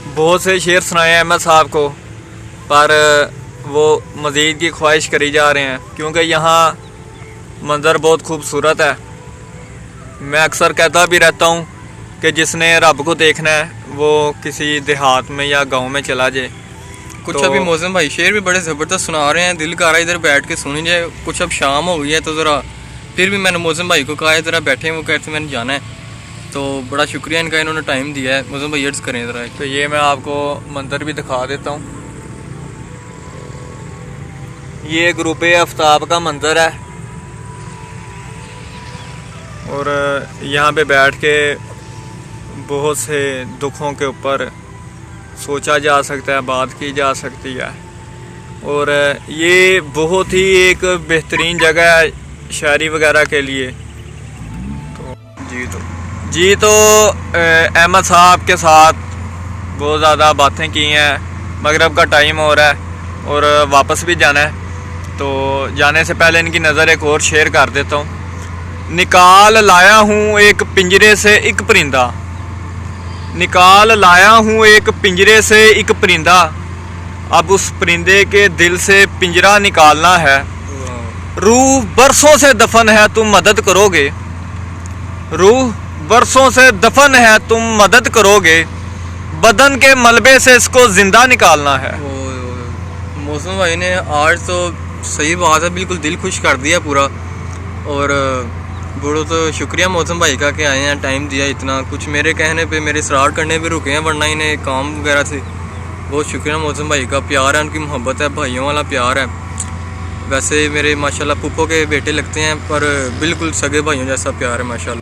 बहुत से शेर सुनाए हैं अहमद साहब को, पर वो मज़ीद की ख्वाहिश करी जा रहे हैं क्योंकि यहाँ मंज़र बहुत खूबसूरत है। मैं अक्सर कहता भी रहता हूँ कि जिसने रब को देखना है वो किसी देहात में या गांव में चला जाए। कुछ तो अभी मौसम भाई शेर भी बड़े ज़बरदस्त सुना रहे हैं, दिल कर रहा है इधर बैठ के सुनी जाए। कुछ अब शाम हो गई है तो ज़रा फिर भी मैंने मौसम भाई को कहा है ज़रा बैठे, वो कहते मैंने जाना है, तो बड़ा शुक्रिया इनका, इन्होंने टाइम दिया है। मौसम भाई अर्ज़ करें ज़रा। तो ये मैं आपको मंज़र भी दिखा देता हूँ। ये ग़ुरूब आफ्ताब का मंज़र है और यहाँ पे बैठ के बहुत से दुखों के ऊपर सोचा जा सकता है, बात की जा सकती है। और ये बहुत ही एक बेहतरीन जगह है शायरी वगैरह के लिए। तो अहमद साहब के साथ बहुत ज़्यादा बातें की हैं। मगरिब का टाइम हो रहा है और वापस भी जाना है, तो जाने से पहले इनकी नज़र एक और शेयर कर देता हूँ। निकाल लाया हूँ एक पिंजरे से एक परिंदा, निकाल लाया हूँ एक पिंजरे से एक परिंदा, अब उस परिंदे के दिल से पिंजरा निकालना है। रूह बरसों से दफन है तुम मदद करोगे, रूह बरसों से दफन है तुम मदद करोगे, बदन के मलबे से इसको जिंदा निकालना है। मौसम भाई ने आज तो सही बात है, बिल्कुल दिल खुश कर दिया पूरा। और बड़ो तो शुक्रिया मौसम भाई का कि आए हैं, टाइम दिया इतना कुछ, मेरे कहने पे मेरे इसरार करने पे रुके हैं, वरना इन्हें काम वगैरह से। बहुत शुक्रिया मौसम भाई का, प्यार है, उनकी मोहब्बत है, भाइयों वाला प्यार है। वैसे मेरे माशाल्लाह पुप्पो के बेटे लगते हैं, पर बिल्कुल सगे भाइयों जैसा प्यार है माशाल्लाह।